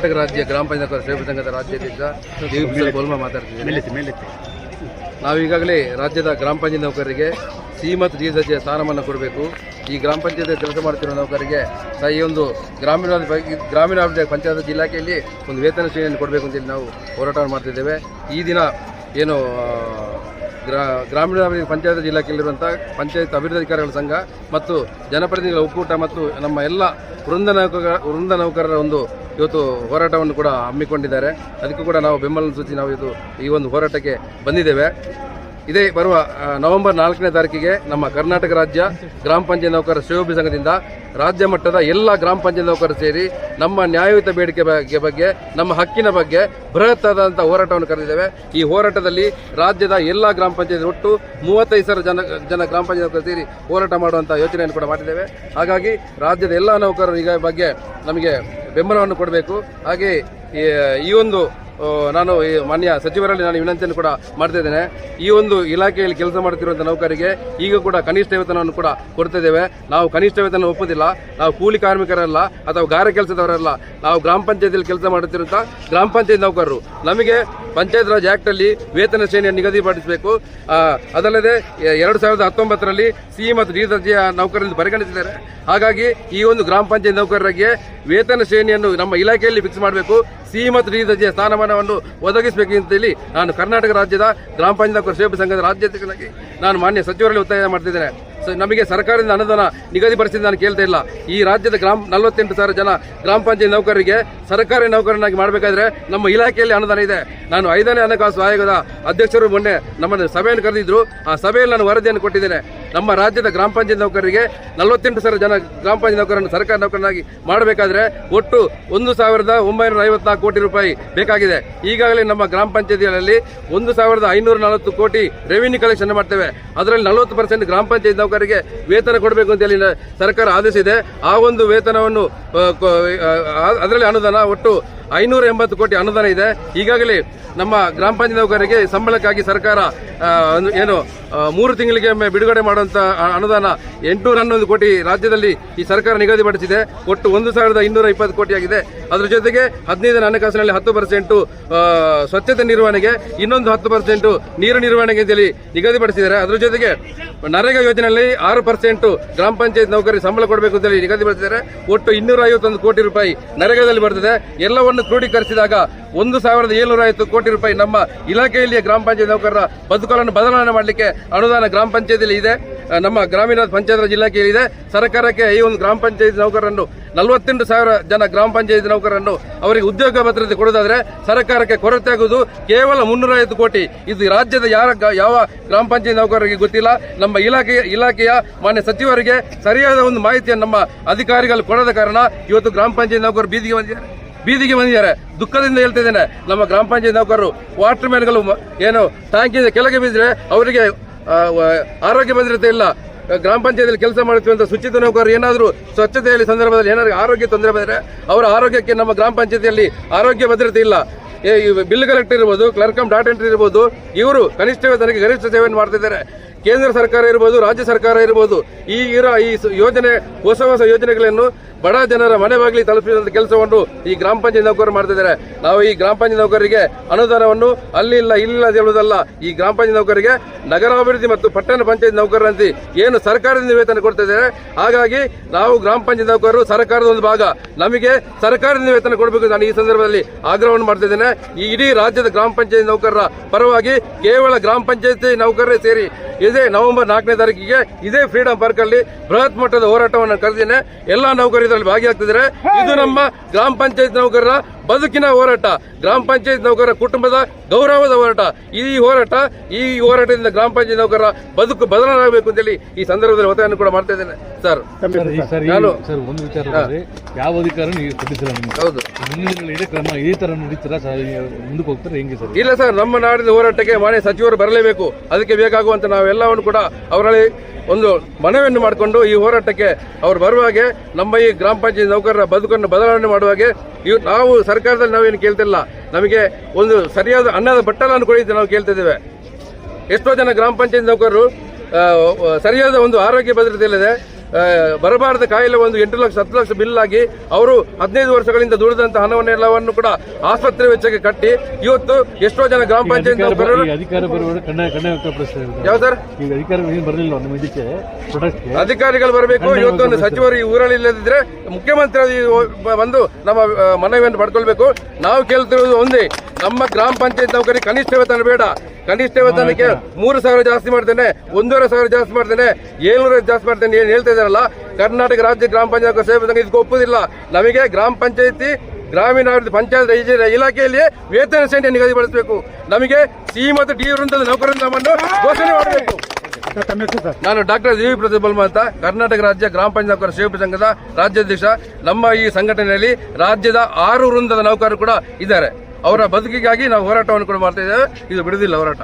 ಕರ್ನಾಟಕ ರಾಜ್ಯ ಗ್ರಾಮ ಪಂಚಾಯತ್ ಸೇವಾ ಸಂಘದ ರಾಜ್ಯಾಧ್ಯಕ್ಷ ದೇವಿಪ್ರಸಾದ್ ಬೋಲ್ಮಾ ಮಾತಾಡ್ತಿದ್ದೇನೆ. ನಾವು ಈಗಾಗಲೇ ರಾಜ್ಯದ ಗ್ರಾಮ ಪಂಚಾಯತ್ ನೌಕರರಿಗೆ ಸಿ ಮತ್ತು ಡಿ ದರ್ಜೆಯ ಸ್ಥಾನಮಾನ ಕೊಡಬೇಕು. ಈ ಗ್ರಾಮ ಪಂಚಾಯತ್ ಕೆಲಸ ಮಾಡುತ್ತಿರುವ ನೌಕರರಿಗೆ ಈ ಒಂದು ಗ್ರಾಮೀಣಾಭಿವೃದ್ಧಿ ಪಂಚಾಯತ್ ಇಲಾಖೆಯಲ್ಲಿ ಒಂದು ವೇತನ ಶ್ರೇಣಿಯನ್ನು ಕೊಡಬೇಕು ಅಂತೇಳಿ ನಾವು ಹೋರಾಟವನ್ನು ಮಾಡ್ತಿದ್ದೇವೆ. ಈ ದಿನ ಏನು ಗ್ರಾಮೀಣಾಭಿವೃದ್ಧಿ ಪಂಚಾಯತ್ ಇಲಾಖೆಯಲ್ಲಿರುವಂಥ ಪಂಚಾಯತ್ ಅಭಿವೃದ್ಧಿ ಅಧಿಕಾರಿಗಳ ಸಂಘ ಮತ್ತು ಜನಪ್ರತಿನಿಧಿಗಳ ಒಕ್ಕೂಟ ಮತ್ತು ನಮ್ಮ ಎಲ್ಲ ವೃಂದ ನೌಕರರ ಒಂದು ಇವತ್ತು ಹೋರಾಟವನ್ನು ಕೂಡ ಹಮ್ಮಿಕೊಂಡಿದ್ದಾರೆ. ಅದಕ್ಕೂ ಕೂಡ ನಾವು ಬೆಂಬಲ ಸೂಚಿ ನಾವು ಈ ಒಂದು ಹೋರಾಟಕ್ಕೆ ಬಂದಿದ್ದೇವೆ. ಇದೇ ಬರುವ ನವೆಂಬರ್ 4ನೇ ತಾರೀಕಿಗೆ ನಮ್ಮ ಕರ್ನಾಟಕ ರಾಜ್ಯ ಗ್ರಾಮ ಪಂಚಾಯತ್ ನೌಕರರ ಶ್ರೇಯೋಭಿ ಸಂಘದಿಂದ ರಾಜ್ಯ ಮಟ್ಟದ ಎಲ್ಲ ಗ್ರಾಮ ಪಂಚಾಯತ್ ನೌಕರರು ಸೇರಿ ನಮ್ಮ ನ್ಯಾಯಯುತ ಬೇಡಿಕೆ ಬಗ್ಗೆ ನಮ್ಮ ಹಕ್ಕಿನ ಬಗ್ಗೆ ಬೃಹತ್ ಆದಂಥ ಹೋರಾಟವನ್ನು ಕರೆದಿದ್ದೇವೆ. ಈ ಹೋರಾಟದಲ್ಲಿ ರಾಜ್ಯದ ಎಲ್ಲ ಗ್ರಾಮ ಪಂಚಾಯತ್ ಒಟ್ಟು 35,000 ಜನ ಗ್ರಾಮ ಪಂಚಾಯತ್ ನೌಕರರು ಸೇರಿ ಹೋರಾಟ ಮಾಡುವಂಥ ಯೋಚನೆಯನ್ನು ಕೂಡ ಮಾಡಿದ್ದೇವೆ. ಹಾಗಾಗಿ ರಾಜ್ಯದ ಎಲ್ಲ ನೌಕರರು ಈಗ ಬಗ್ಗೆ ನಮಗೆ ಬೆಂಬಲವನ್ನು ಕೊಡಬೇಕು. ಹಾಗೆ ಈ ಒಂದು ನಾನು ಮಾನ್ಯ ಸಚಿವರಲ್ಲಿ ನಾನು ವಿನಂತಿಯನ್ನು ಕೂಡ ಮಾಡ್ತಾ ಇದ್ದೇನೆ. ಈ ಒಂದು ಇಲಾಖೆಯಲ್ಲಿ ಕೆಲಸ ಮಾಡುತ್ತಿರುವಂಥ ನೌಕರಿಗೆ ಈಗ ಕೂಡ ಕನಿಷ್ಠ ವೇತನವನ್ನು ಕೂಡ ಕೊಡ್ತಿದ್ದೇವೆ. ನಾವು ಕನಿಷ್ಠ ವೇತನ ಒಪ್ಪುವುದಿಲ್ಲ. ನಾವು ಕೂಲಿ ಕಾರ್ಮಿಕರಲ್ಲ ಅಥವಾ ಗಾರೆ ಕೆಲಸದವರಲ್ಲ. ನಾವು ಗ್ರಾಮ ಪಂಚಾಯತಿಯಲ್ಲಿ ಕೆಲಸ ಮಾಡುತ್ತಿರುವಂಥ ಗ್ರಾಮ ಪಂಚಾಯತ್ ನೌಕರರು. ನಮಗೆ ಪಂಚಾಯತ್ ರಾಜ್ ಆಕ್ಟಲ್ಲಿ ವೇತನ ಶ್ರೇಣಿಯನ್ನು ನಿಗದಿಪಡಿಸಬೇಕು. ಅದಲ್ಲದೆ 2019ರಲ್ಲಿ ಸಿ ಮತ್ತು ಡಿ ದರ್ಜೆಯ ನೌಕರರಿಂದ ಪರಿಗಣಿಸಿದ್ದಾರೆ. ಹಾಗಾಗಿ ಈ ಒಂದು ಗ್ರಾಮ ಪಂಚಾಯತ್ ನೌಕರರಿಗೆ ವೇತನ ಶ್ರೇಣಿಯನ್ನು ನಮ್ಮ ಇಲಾಖೆಯಲ್ಲಿ ಫಿಕ್ಸ್ ಮಾಡಬೇಕು. ಸಿ ಮತ್ತು ಡಿ ದರ್ಜೆಯ ಸ್ಥಾನಮಾನವನ್ನು ಒದಗಿಸಬೇಕು ಅಂತೇಳಿ ನಾನು ಕರ್ನಾಟಕ ರಾಜ್ಯದ ಗ್ರಾಮ ಪಂಚಾಯತ್ ನೌಕರರ ಸೇವಾ ಸಂಘದ ರಾಜ್ಯಾಧ್ಯಕ್ಷನಾಗಿ ನಾನು ಮಾನ್ಯ ಸಚಿವರಲ್ಲಿ ಒತ್ತಾಯ ಮಾಡ್ತಿದ್ದೇನೆ. ನಮಗೆ ಸರ್ಕಾರದಿಂದ ಅನುದಾನ ನಿಗದಿಪಡಿಸಿದ ನಾನು ಕೇಳ್ತಾ ಇಲ್ಲ. ಈ ರಾಜ್ಯದ 48,000 ಜನ ಗ್ರಾಮ ಪಂಚಾಯತ್ ನೌಕರರಿಗೆ ಸರ್ಕಾರಿ ನೌಕರನಾಗಿ ಮಾಡಬೇಕಾದ್ರೆ ನಮ್ಮ ಇಲಾಖೆಯಲ್ಲಿ ಅನುದಾನ ಇದೆ. ನಾನು 5ನೇ ಹಣಕಾಸು ಆಯೋಗದ ಅಧ್ಯಕ್ಷರು ಮೊನ್ನೆ ನಮ್ಮನ್ನು ಸಭೆಯನ್ನು ಕರೆದಿದ್ರು. ಆ ಸಭೆಯಲ್ಲಿ ನಾನು ವರದಿಯನ್ನು ಕೊಟ್ಟಿದ್ದೇನೆ. ನಮ್ಮ ರಾಜ್ಯದ ಗ್ರಾಮ ಪಂಚಾಯತ್ ನೌಕರರಿಗೆ 48,000 ಜನ ಗ್ರಾಮ ಪಂಚಾಯತ್ ನೌಕರರನ್ನು ಸರ್ಕಾರಿ ನೌಕರನಾಗಿ ಮಾಡಬೇಕಾದ್ರೆ ಒಟ್ಟು 1,954 ಕೋಟಿ ರೂಪಾಯಿ ಬೇಕಾಗಿದೆ. ಈಗಾಗಲೇ ನಮ್ಮ ಗ್ರಾಮ ಪಂಚಾಯತಿಗಳಲ್ಲಿ 1,540 ಕೋಟಿ ರೆವಿನ್ಯೂ ಕಲೆಕ್ಷನ್ ಮಾಡ್ತೇವೆ. ಅದರಲ್ಲಿ 40% ಗ್ರಾಮ ಪಂಚಾಯತ್ ನೌಕರರಿಗೆ ವೇತನ ಕೊಡಬೇಕು ಅಂತೇಳಿ ಸರ್ಕಾರ ಆದೇಶಿದೆ. ಆ ಒಂದು ವೇತನವನ್ನು ಅದರಲ್ಲಿ ಅನುದಾನ ಒಟ್ಟು 580 ಕೋಟಿ ಅನುದಾನ ಇದೆ. ಈಗಾಗಲೇ ನಮ್ಮ ಗ್ರಾಮ ಪಂಚಾಯತ್ ನೌಕರರಿಗೆ ಸಂಬಳಕ್ಕಾಗಿ ಸರ್ಕಾರ 3 ತಿಂಗಳಿಗೆ ಬಿಡುಗಡೆ ಮಾಡುವಂಥ ಅನುದಾನ 811 ಕೋಟಿ ರಾಜ್ಯದಲ್ಲಿ ಈ ಸರ್ಕಾರ ನಿಗದಿಪಡಿಸಿದೆ. ಒಟ್ಟು 1,220 ಕೋಟಿ ಆಗಿದೆ. ಅದರ ಜೊತೆಗೆ 15ನೇ ಹಣಕಾಸಿನಲ್ಲಿ 10% ಸ್ವಚ್ಛತೆ ನಿರ್ವಹಣೆಗೆ, ಇನ್ನೊಂದು 10% ನೀರು ನಿರ್ವಹಣೆಗೆ ಅಂತೇಳಿ ನಿಗದಿಪಡಿಸಿದ್ದಾರೆ. ಅದರ ಜೊತೆಗೆ ನರೇಗಾ ಯೋಜನೆಯಲ್ಲಿ 6% ಗ್ರಾಮ ಪಂಚಾಯತ್ ನೌಕರರಿಗೆ ಸಂಬಳ ಕೊಡಬೇಕು ಅಂತೇಳಿ ನಿಗದಿಪಡಿಸಿದ್ದಾರೆ. ಒಟ್ಟು 251 ಕೋಟಿ ರೂಪಾಯಿ ನರೇಗಾದಲ್ಲಿ ಬರ್ತದೆ. ಎಲ್ಲವನ್ನು ಕ್ರೋಢೀಕರಿಸಿದಾಗ 1,750 ಕೋಟಿ ರೂಪಾಯಿ ನಮ್ಮ ಇಲಾಖೆಯಲ್ಲಿ ಗ್ರಾಮ ಪಂಚಾಯತ್ ನೌಕರರ ಬದುಕನ್ನು ಬದಲಾವಣೆ ಮಾಡಲಿಕ್ಕೆ ಅನುದಾನ ಗ್ರಾಮ ಪಂಚಾಯತಿಯಲ್ಲಿ ಇದೆ. ನಮ್ಮ ಗ್ರಾಮೀಣ ಪಂಚಾಯತ್ ರಾಜ್ ಇಲಾಖೆಯಲ್ಲಿ ಇದೆ. ಸರ್ಕಾರಕ್ಕೆ ಈ ಒಂದು ಗ್ರಾಮ ಪಂಚಾಯತ್ ನೌಕರರನ್ನು 48,000 ಜನ ಗ್ರಾಮ ಪಂಚಾಯತ್ ನೌಕರರನ್ನು ಅವರಿಗೆ ಉದ್ಯೋಗ ಭದ್ರತೆ ಕೊಡೋದಾದ್ರೆ ಸರ್ಕಾರಕ್ಕೆ ಕೊರತೆ ಆಗುವುದು ಕೇವಲ 350 ಕೋಟಿ. ಇದು ರಾಜ್ಯದ ಯಾವ ಗ್ರಾಮ ಪಂಚಾಯತ್ ನೌಕರರಿಗೆ ಗೊತ್ತಿಲ್ಲ. ನಮ್ಮ ಇಲಾಖೆಯ ಮಾನ್ಯ ಸಚಿವರಿಗೆ ಸರಿಯಾದ ಒಂದು ಮಾಹಿತಿಯನ್ನು ನಮ್ಮ ಅಧಿಕಾರಿಗಳು ಕೊಡದ ಕಾರಣ ಇವತ್ತು ಗ್ರಾಮ ಪಂಚಾಯತ್ ನೌಕರರು ಬೀದಿಗೆ ಬಂದಿದ್ದಾರೆ. ದುಃಖದಿಂದ ಹೇಳ್ತಿದ್ದೇನೆ. ನಮ್ಮ ಗ್ರಾಮ ಪಂಚಾಯತ್ ನೌಕರರು ವಾಟರ್ ಮ್ಯಾನ್ಗಳು ಟ್ಯಾಂಕಿಂದ ಕೆಳಗೆ ಬಿದ್ದರೆ ಅವರಿಗೆ ಆರೋಗ್ಯ ಭದ್ರತೆ ಇಲ್ಲ. ಗ್ರಾಮ ಪಂಚಾಯತಿಯಲ್ಲಿ ಕೆಲಸ ಮಾಡುತ್ತಿರುವಂತಹ ಶುಚಿತ್ವ ನೌಕರರು ಏನಾದರೂ ಸ್ವಚ್ಛತೆಯಲ್ಲಿ ಸಂದರ್ಭದಲ್ಲಿ ಏನಾದರೂ ಆರೋಗ್ಯ ತೊಂದರೆ ಬಂದರೆ ಅವರ ಆರೋಗ್ಯಕ್ಕೆ ನಮ್ಮ ಗ್ರಾಮ ಪಂಚಾಯತಿಯಲ್ಲಿ ಆರೋಗ್ಯ ಭದ್ರತೆ ಇಲ್ಲ. ಬಿಲ್ ಕಲೆಕ್ಟರ್ ಇರ್ಬೋದು, ಕ್ಲರ್ಕ್ ಕಮ್ ಡಾಟಾ ಎಂಟ್ರಿ ಇರ್ಬೋದು, ಇವರು ಕನಿಷ್ಠ ವೇತನಕ್ಕೆ ಗರಿಷ್ಠ ಸೇವೆಯನ್ನು ಮಾಡ್ತಿದ್ದಾರೆ. ಕೇಂದ್ರ ಸರ್ಕಾರ ಇರ್ಬೋದು, ರಾಜ್ಯ ಸರ್ಕಾರ ಇರ್ಬೋದು, ಈ ಯೋಜನೆ ಹೊಸ ಯೋಜನೆಗಳನ್ನು ಬಡ ಜನರ ಮನೆ ಬಾಗಿಲಿ ತಲುಪಿಸುವಂತ ಕೆಲಸವನ್ನು ಈ ಗ್ರಾಮ ಪಂಚಾಯತ್ ನೌಕರರು ಮಾಡ್ತಿದ್ದಾರೆ. ನಾವು ಈ ಗ್ರಾಮ ಪಂಚಾಯತ್ ನೌಕರರಿಗೆ ಅನುದಾನವನ್ನು ಇಲ್ಲ ಹೇಳುವುದಲ್ಲ. ಈ ಗ್ರಾಮ ಪಂಚಾಯತ್ ನೌಕರರಿಗೆ ನಗರಾಭಿವೃದ್ಧಿ ಮತ್ತು ಪಟ್ಟಣ ಪಂಚಾಯತ್ ನೌಕರರಂತೆ ಏನು ಸರ್ಕಾರದಿಂದ ವೇತನ ಕೊಡ್ತಿದ್ದಾರೆ. ಹಾಗಾಗಿ ನಾವು ಗ್ರಾಮ ಪಂಚಾಯತ್ ನೌಕರರು ಸರ್ಕಾರದ ಒಂದು ಭಾಗ. ನಮಗೆ ಸರ್ಕಾರದಿಂದ ವೇತನ ಕೊಡಬೇಕು. ನಾನು ಈ ಸಂದರ್ಭದಲ್ಲಿ ಆಗ್ರಹವನ್ನು ಮಾಡ್ತಿದ್ದೇನೆ. ಈ ಇಡೀ ರಾಜ್ಯದ ಗ್ರಾಮ ಪಂಚಾಯತ್ ನೌಕರರ ಪರವಾಗಿ ಕೇವಲ ಗ್ರಾಮ ಪಂಚಾಯತ್ ನೌಕರರೇ ಸೇರಿ ಇದೇ ನವೆಂಬರ್ 4ನೇ ತಾರೀಕಿಗೆ ಇದೇ ಫ್ರೀಡಂ ಪಾರ್ಕ್ ಅಲ್ಲಿ ಬೃಹತ್ ಮಟ್ಟದ ಹೋರಾಟವನ್ನು ಕರೆದಿದ್ದೇನೆ. ಎಲ್ಲಾ ನೌಕರರು ಇದರಲ್ಲಿ ಭಾಗಿಯಾಗ್ತಿದ್ದಾರೆ. ಇದು ನಮ್ಮ ಗ್ರಾಮ ಪಂಚಾಯತ್ ನೌಕರರ ಬದುಕಿನ ಹೋರಾಟ, ಗ್ರಾಮ ಪಂಚಾಯತ್ ನೌಕರರ ಕುಟುಂಬದ ಗೌರವದ ಹೋರಾಟ. ಈ ಹೋರಾಟದಿಂದ ಗ್ರಾಮ ಪಂಚಾಯತ್ ನೌಕರರ ಬದುಕು ಬದಲಾಗಬೇಕು ಅಂತೇಳಿ ಈ ಸಂದರ್ಭದಲ್ಲಿ ಒತ್ತಾಯವನ್ನು ಕೂಡ ಮಾಡ್ತಾ ಇದ್ದೇನೆ. ಸರ್ ನಾನು ಒಂದು ವಿಚಾರ, ಯಾವ ಅಧಿಕಾರ ಹೌದು ಇದೇ ತರ ನಡೀತೀರಾ ಮುಂದಕ್ಕೆ ಹೋಗ್ತಾರೆ ಹೆಂಗೆ ಸರ್? ಇಲ್ಲ ಸರ್, ನಮ್ಮ ನಾಡಿನ ಹೋರಾಟಕ್ಕೆ ಮಾನ್ಯ ಸಚಿವರು ಬರಲೇಬೇಕು. ಅದಕ್ಕೆ ಬೇಕಾಗುವಂತ ನಾವೆಲ್ಲವನ್ನು ಕೂಡ ಅವರಲ್ಲಿ ಒಂದು ಮನವಿಯನ್ನು ಮಾಡಿಕೊಂಡು ಈ ಹೋರಾಟಕ್ಕೆ ಅವರು ಬರುವಾಗೆ ನಮ್ಮ ಈ ಗ್ರಾಮ ಪಂಚಾಯತ್ ನೌಕರರ ಬದುಕನ್ನು ಬದಲಾವಣೆ ಮಾಡುವಾಗೆ ನಾವು ಸರ್ಕಾರದಲ್ಲಿ ನಾವೇನು ಕೇಳ್ತಿಲ್ಲ. ನಮಗೆ ಒಂದು ಸರಿಯಾದ ಅನ್ನದ ಬಟ್ಟಲನ್ನು ಕೊಡಿ ನಾವು ಕೇಳ್ತಿದ್ದೇವೆ. ಎಷ್ಟೋ ಜನ ಗ್ರಾಮ ಪಂಚಾಯತ್ ನೌಕರರು ಸರಿಯಾದ ಒಂದು ಆರೋಗ್ಯ ಭದ್ರತೆ ಇಲ್ಲದೆ ಬರಬಾರದ ಕಾಯಿಲೆ ಒಂದು 8 ಲಕ್ಷ 10 ಲಕ್ಷ ಬಿಲ್ ಆಗಿ ಅವರು 15 ವರ್ಷಗಳಿಂದ ದುಡಿದಂತಹ ಹಣವನ್ನೆಲ್ಲವನ್ನು ಕೂಡ ಆಸ್ಪತ್ರೆ ವೆಚ್ಚಕ್ಕೆ ಕಟ್ಟಿ ಇವತ್ತು ಎಷ್ಟೋ ಜನ ಗ್ರಾಮ ಪಂಚಾಯತ್ ಅಧಿಕಾರ ಬರುವಾಗ ಕಣ್ಣ ವ್ಯಕ್ತಪಡಿಸ್ತಾರೆ. ಯಾವ ಸರ್ ಈಗ ಅಧಿಕಾರ ಬರಲಿಲ್ಲ ನಿಮ್ಮ ಇದಕ್ಕೆ ಪ್ರೊಡಕ್ಟ್ಗೆ ಅಧಿಕಾರಿಗಳು ಬರಬೇಕು. ಇವತ್ತೊಂದು ಸಚಿವರು ಈ ಊರಲ್ಲಿ ಇಲ್ಲದಿದ್ರೆ ಮುಖ್ಯಮಂತ್ರಿ ಬಂದು ನಮ್ಮ ಮನವಿಯನ್ನು ಪಡ್ಕೊಳ್ಬೇಕು. ನಾವು ಕೇಳ್ತಿರೋದು ಒಂದೇ, ನಮ್ಮ ಗ್ರಾಮ ಪಂಚಾಯತ್ ನೌಕರಿಗೆ ಕನಿಷ್ಠ ವೇತನ ಬೇಡ. ಕನಿಷ್ಠ ವೇತನಕ್ಕೆ 3,000 ಜಾಸ್ತಿ ಮಾಡ್ತೇನೆ, 1,500 ಜಾಸ್ತಿ ಮಾಡ್ತೇನೆ, 700 ಜಾಸ್ತಿ ಮಾಡ್ತೇನೆ ಏನ್ ಹೇಳ್ತಾ ಇದಾರಲ್ಲ. ಕರ್ನಾಟಕ ರಾಜ್ಯ ಗ್ರಾಮ ಪಂಚಾಯತ್ ಸೇವೆ ಸಂಘ ಇದಕ್ಕೆ ಒಪ್ಪುದಿಲ್ಲ. ನಮಗೆ ಗ್ರಾಮ ಪಂಚಾಯತಿ ಗ್ರಾಮೀಣಾಭಿವೃದ್ಧಿ ಪಂಚಾಯತ್ ಇಲಾಖೆಯಲ್ಲಿ ವೇತನ ಸಂಖ್ಯೆ ನಿಗದಿಪಡಿಸಬೇಕು. ನಮಗೆ ಸಿ ಮತ್ತು ಡಿ ವೃಂದದ ನೌಕರರನ್ನು ಘೋಷಣೆ ಮಾಡಬೇಕು. ನಾನು ಡಾಕ್ಟರ್ ದೇವಿ ಪ್ರಸಾದ್ ಬಲ್ಮ ಅಂತ, ಕರ್ನಾಟಕ ರಾಜ್ಯ ಗ್ರಾಮ ಪಂಚಾಯತ್ ನೌಕರ ಸೇವೆ ಸಂಘದ ರಾಜ್ಯಾಧ್ಯಕ್ಷ. ನಮ್ಮ ಈ ಸಂಘಟನೆಯಲ್ಲಿ ರಾಜ್ಯದ 6 ವೃಂದದ ನೌಕರರು ಕೂಡ ಇದ್ದಾರೆ. ಅವರ ಬದುಕಿಗಾಗಿ ನಾವು ಹೋರಾಟವನ್ನು ಕೂಡ ಮಾಡ್ತಾ ಇದ್ದೇವೆ. ಇದು ಬಿಡುವುದಿಲ್ಲ ಹೋರಾಟ.